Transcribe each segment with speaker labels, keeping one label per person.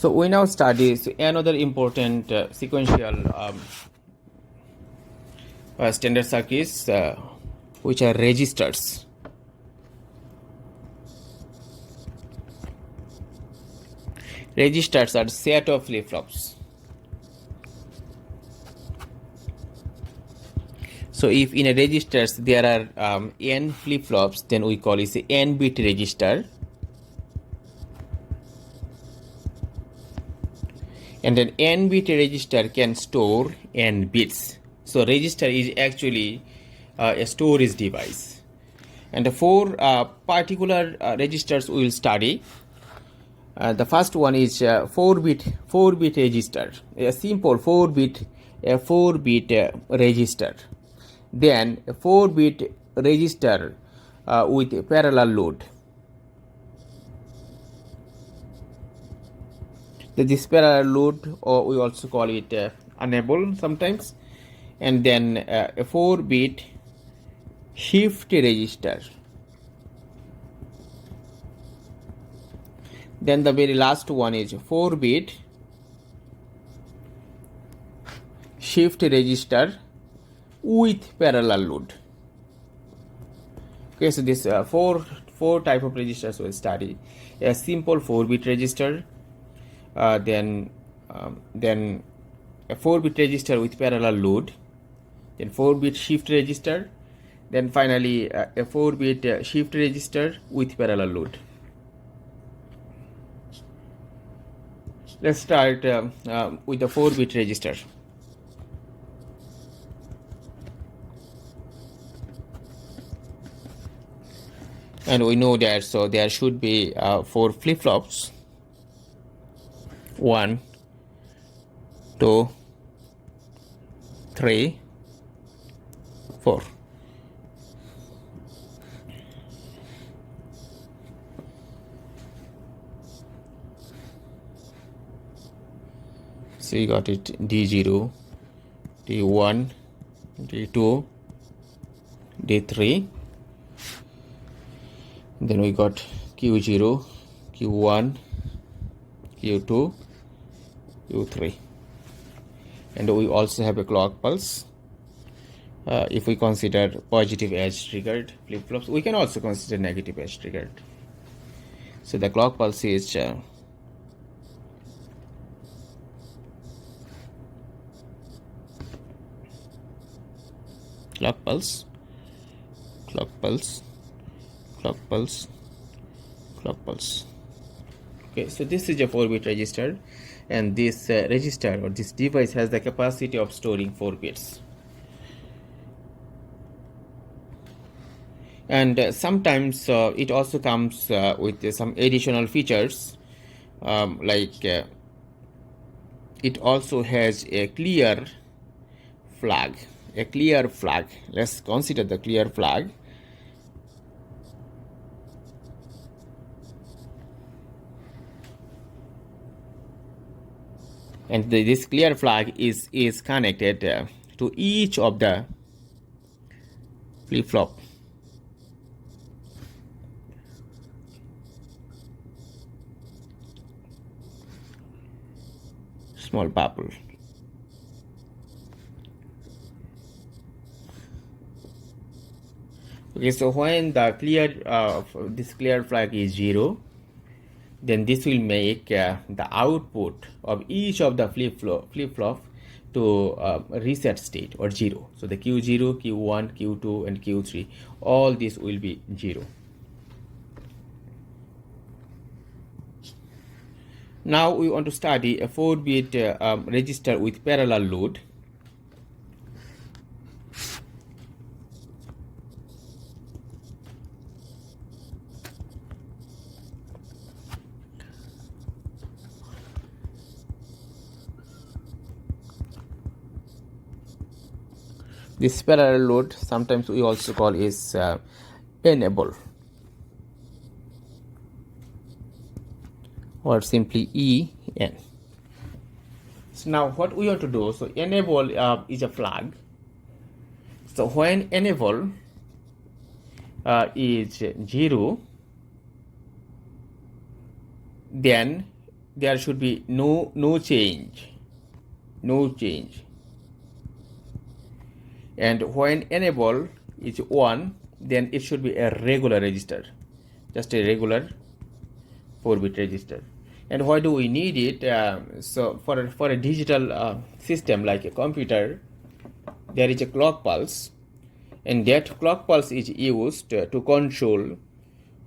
Speaker 1: So we now study another important sequential standard circuits, which are registers. Registers are set of flip-flops. So if in a registers there are n flip-flops, then we call it a n-bit register. And an n-bit register can store n bits. So register is actually a storage device. And the four particular registers we will study. The first one is 4-bit register, a simple 4-bit register. Then a 4-bit register with parallel load. This parallel load, or we also call it enable sometimes. And then a 4-bit shift register. Then the very last one is 4-bit shift register with parallel load. Okay, so this four type of registers we'll study. A simple 4-bit register, then a 4-bit register with parallel load, then 4-bit shift register, then finally a 4-bit shift register with parallel load. Let's start with the 4-bit register. And we know that, so there should be 4 flip-flops. 1, 2, 3, 4. So you got it D0, D1, D2, D3. Then we got Q0, Q1, Q2, Q3. And we also have a clock pulse. If we consider positive edge triggered flip-flops, we can also consider negative edge triggered. So the clock pulse is clock pulse, clock pulse, clock pulse, clock pulse. Okay, so this is a 4-bit register, and this register or this device has the capacity of storing 4 bits. And sometimes it also comes with some additional features, like it also has a clear flag. Let's consider the clear flag. And this clear flag is connected to each of the flip-flop. Small purple. Okay, so when the this clear flag is 0, then this will make the output of each of the flip-flop to reset state or 0. So the Q0, Q1, Q2, and Q3, all this will be 0. Now we want to study a 4-bit register with parallel load. This parallel load, sometimes we also call is enable, or simply EN. So now what we want to do, so enable is a flag. So when enable is 0, then there should be no change, and when enable is 1, then it should be a regular register, just a regular 4-bit register. And why do we need it? So for a digital system like a computer, there is a clock pulse, and that clock pulse is used to control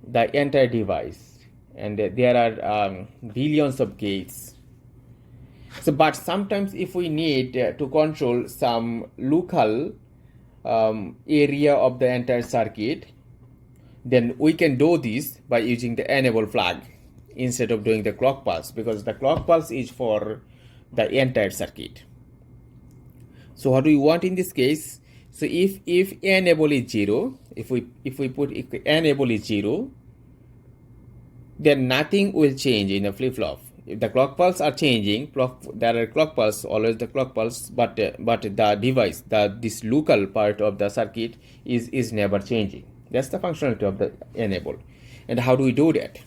Speaker 1: the entire device, and there are billions of gates. So but sometimes if we need to control some local area of the entire circuit, then we can do this by using the enable flag instead of doing the clock pulse, because the clock pulse is for the entire circuit. So what do we want in this case? So if enable is 0, if we put enable is 0, then nothing will change in a flip-flop. If the clock pulse are changing, there are clock pulse, always the clock pulse, but the device, this local part of the circuit is never changing. That's the functionality of the enable. And how do we do that?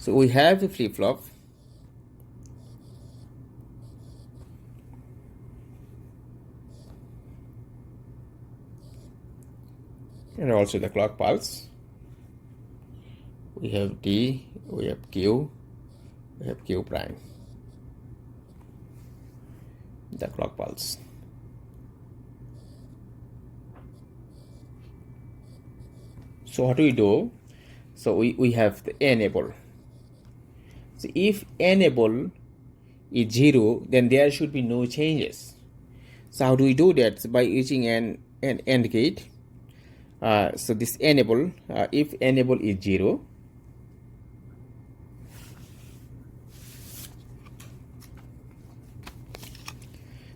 Speaker 1: So we have a flip-flop, and also the clock pulse. We have D, we have Q, we have Q prime, the clock pulse. So what do we do? So we have the enable. So if enable is 0, then there should be no changes. So how do we do that? So by using an AND gate. So this enable, if enable is 0,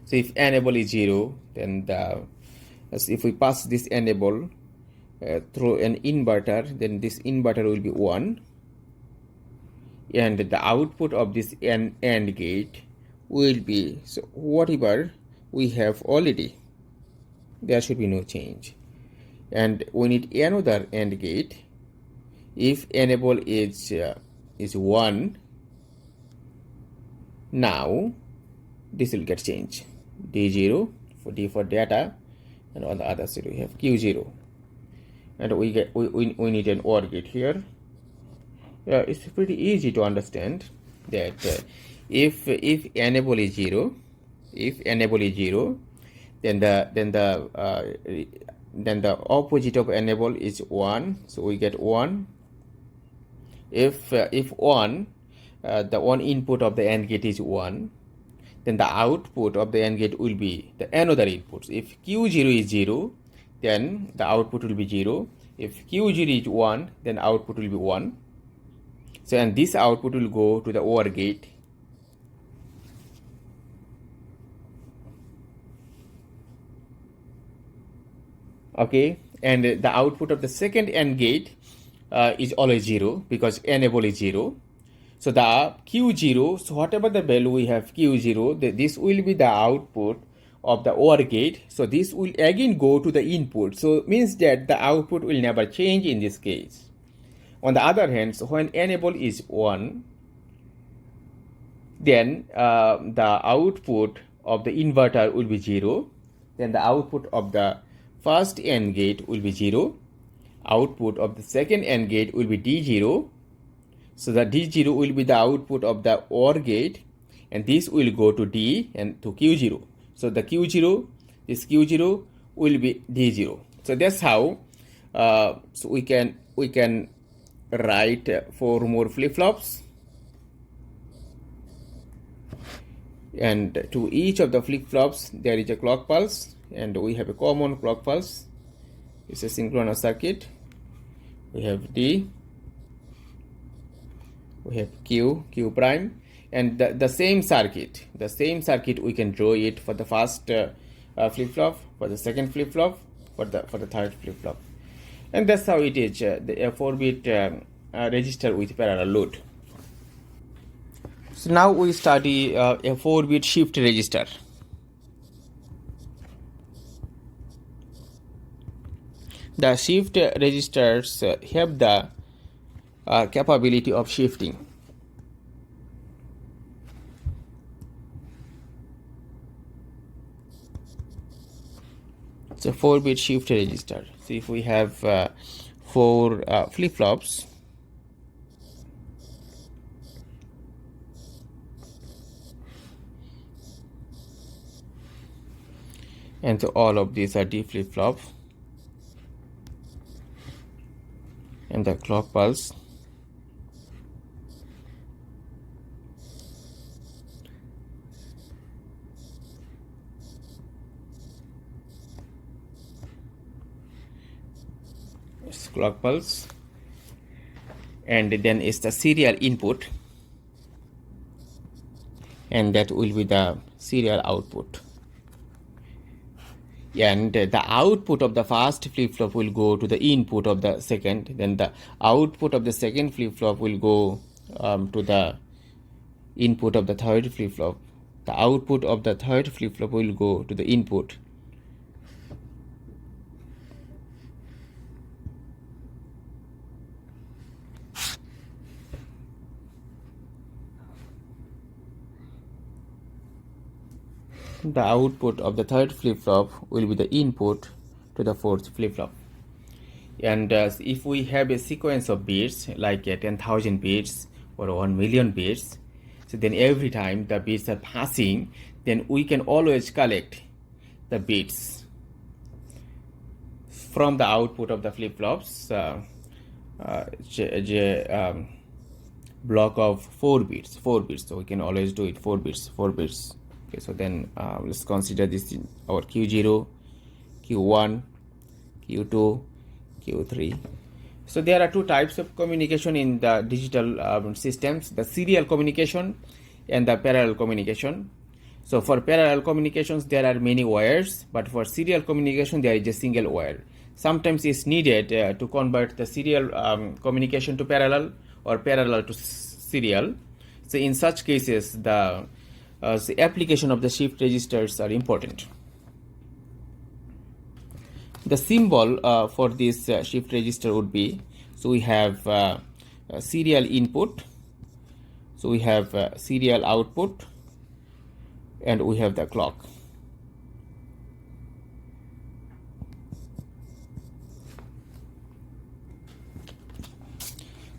Speaker 1: so if enable is 0, then if we pass this enable through an inverter, then this inverter will be 1, and the output of this AND gate will be, so whatever we have already, there should be no change. And we need another AND gate. If enable is 1, now this will get changed. D0 for D for data, and on the other side we have Q0, and we need an OR gate here. It's pretty easy to understand that if enable is 0, then the opposite of enable is 1, so we get 1. If 1, the one input of the AND gate is 1, then the output of the AND gate will be the another inputs. If Q0 is 0, then the output will be 0. If Q0 is 1, then output will be 1. So, and this output will go to the OR gate. Okay, and the output of the second AND gate is always 0, because enable is 0. So the Q0, so whatever the value we have Q0, this will be the output of the OR gate. So this will again go to the input. So it means that the output will never change in this case. On the other hand, so when enable is 1, then the output of the inverter will be 0. Then the output of the first AND gate will be 0. Output of the second AND gate will be D0. So the D0 will be the output of the OR gate, and this will go to D and to Q0. So the Q0, this Q0 will be D0. So that's how so we can write 4 more flip-flops, and to each of the flip-flops there is a clock pulse, and we have a common clock pulse. It's a synchronous circuit. We have D, we have Q prime, and the same circuit we can draw it for the first flip-flop, for the second flip-flop, for the third flip-flop. And that's how it is, the 4-bit register with parallel load. So now we study a 4-bit shift register. The shift registers have the capability of shifting. It's a 4-bit shift register. So if we have 4 flip-flops, and so all of these are D flip-flop, and the clock pulse, clock pulse, and then is the serial input, and that will be the serial output. And the output of the first flip-flop will go to the input of the second, then the output of the second flip-flop will go to the input of the third flip-flop. The output of the third flip-flop will go to the input. The output of the third flip-flop will be the input to the fourth flip-flop. And if we have a sequence of bits like 10,000 bits or 1 million bits, so then every time the bits are passing, then we can always collect the bits from the output of the flip-flops, block of 4 bits. So we can always do it 4 bits. Okay, so then let's consider this in our Q0, Q1, Q2, Q3. So there are 2 types of communication in the digital systems: the serial communication and the parallel communication. So for parallel communications there are many wires, but for serial communication there is a single wire. Sometimes it's needed to convert the serial communication to parallel or parallel to serial. So in such cases the application of the shift registers are important. The symbol for this shift register would be, so we have serial input, so we have serial output, and we have the clock.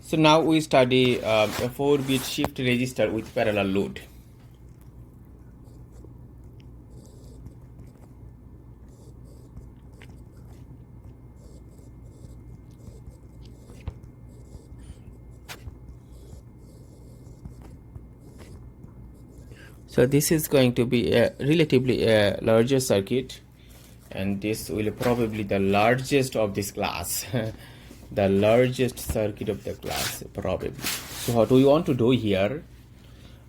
Speaker 1: So now we study a 4-bit shift register with parallel load. So this is going to be a relatively larger circuit, and this will probably the largest of this class. The largest circuit of the class probably. So what we want to do here,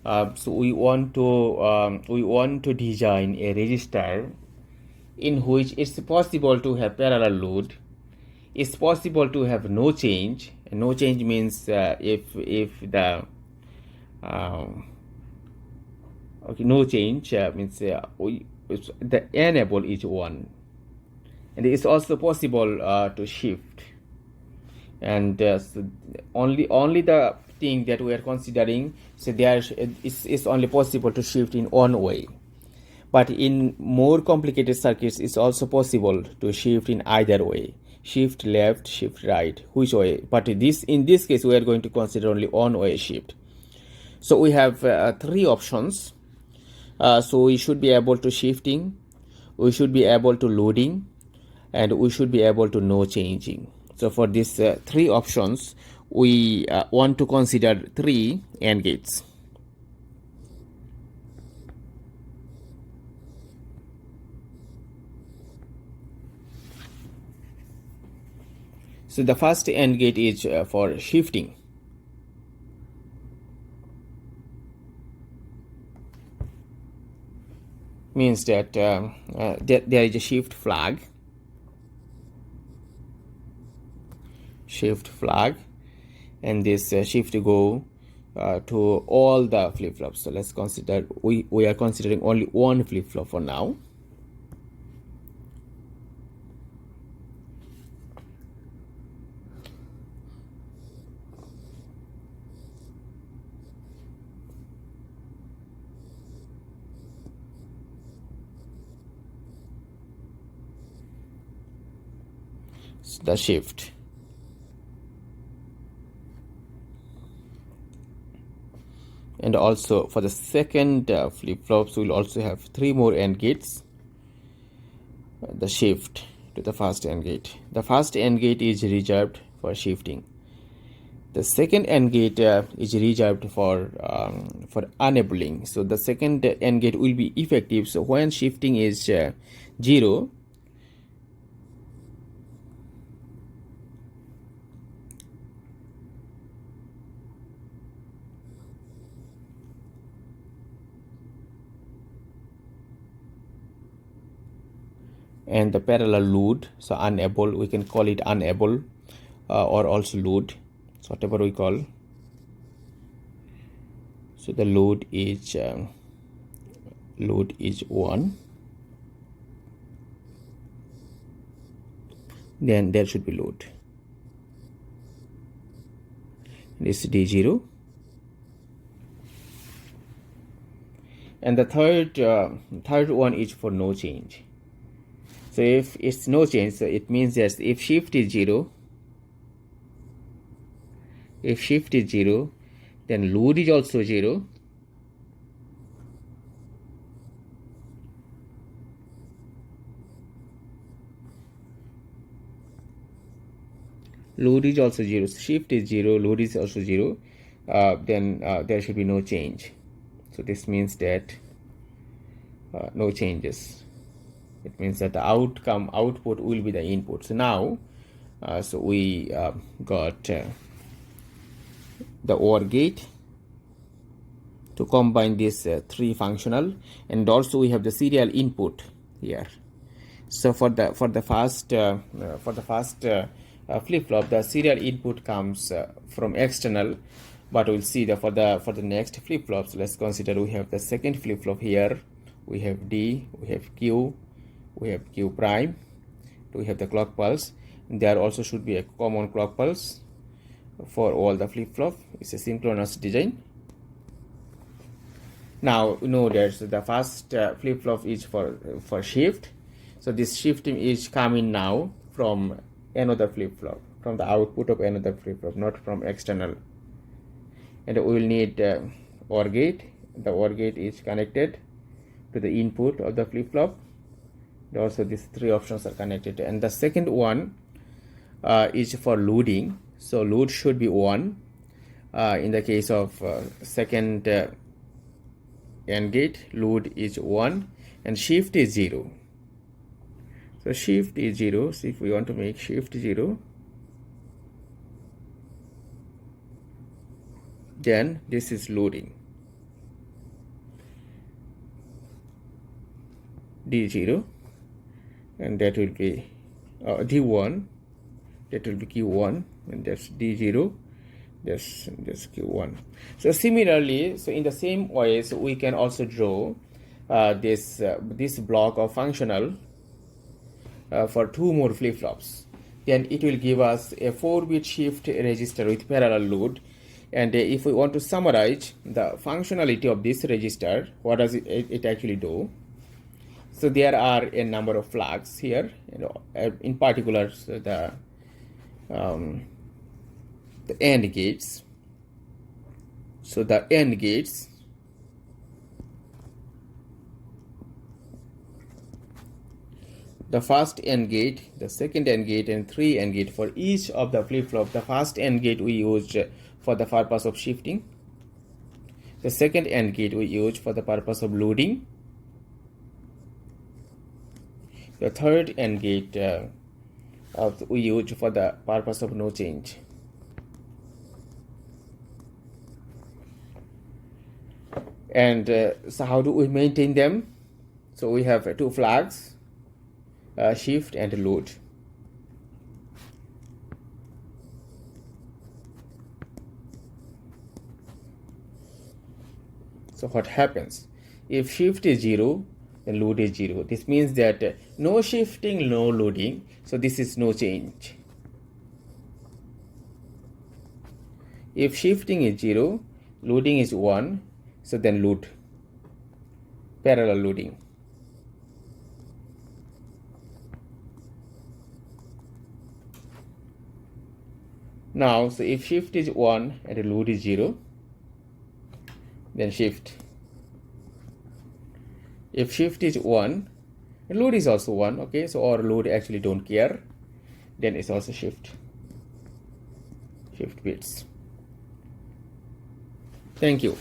Speaker 1: so we want to design a register in which it's possible to have parallel load, it's possible to have no change. No change means if the okay, no change means the enable is 1, and it's also possible to shift. And so only the thing that we are considering, so there is only possible to shift in one way, but in more complicated circuits it's also possible to shift in either way: shift left, shift right, which way. But in this case we are going to consider only one way shift. So we have 3 options. So we should be able to shifting, we should be able to loading, and we should be able to no changing. So for these 3 options we want to consider 3 AND gates. So the first AND gate is for shifting. Means that there is a shift flag, and this shift go to all the flip-flops. So let's consider we are considering only one flip-flop for now. the shift. And also for the second flip-flops, we'll also have 3 more AND gates. The shift to the first AND gate. The first AND gate is reserved for shifting. The second AND gate is reserved for enabling. So the second AND gate will be effective. So when shifting is 0, and the parallel load, so unable, we can call it unable or also load, so whatever we call. So the load is 1, then there should be load. This is D0. And the third one is for no change. So if it's no change, so it means that if shift is 0, then load is also 0. Load is also 0. Shift is 0, load is also 0. Then there should be no change. So this means that no changes. It means that the output will be the input. So now, so we got the OR gate to combine this 3 functional, and also we have the serial input here. So for the first flip-flop, the serial input comes from external, but we'll see that for the next flip-flops. Let's consider we have the second flip-flop here. We have D, we have Q, we have Q prime, we have the clock pulse, and there also should be a common clock pulse for all the flip-flop. It's a synchronous design. Now you know that the first flip-flop is for shift. So this shifting is coming now from another flip-flop, from the output of another flip-flop, not from external. And we will need OR gate. The OR gate is connected to the input of the flip-flop. Also these 3 options are connected, and the second one is for loading. So load should be 1 in the case of second AND gate. Load is 1 and shift is 0. So shift is 0. So if we want to make shift 0, then this is loading. D0, and that will be D1, that will be Q1, and that's D0, that's Q1. So similarly, so in the same way, so we can also draw this block of functional for 2 more flip-flops. Then it will give us a 4-bit shift register with parallel load. And if we want to summarize the functionality of this register, what does it actually do? So there are a number of flags here, in particular, so the AND gates. So the AND gates, the first AND gate, the second AND gate, and 3 AND gate. For each of the flip-flop, the first AND gate we used for the purpose of shifting. The second AND gate we used for the purpose of loading. The third AND gate we use for the purpose of no change. And so how do we maintain them? So we have 2 flags, shift and load. So what happens? If shift is 0, then load is 0. This means that no shifting, no loading. So this is no change. If shifting is 0, loading is 1, so then load, parallel loading. Now, so if shift is 1 and the load is 0, then shift. If shift is 1 and load is also 1, okay, so our load actually don't care, then it's also shift bits. Thank you.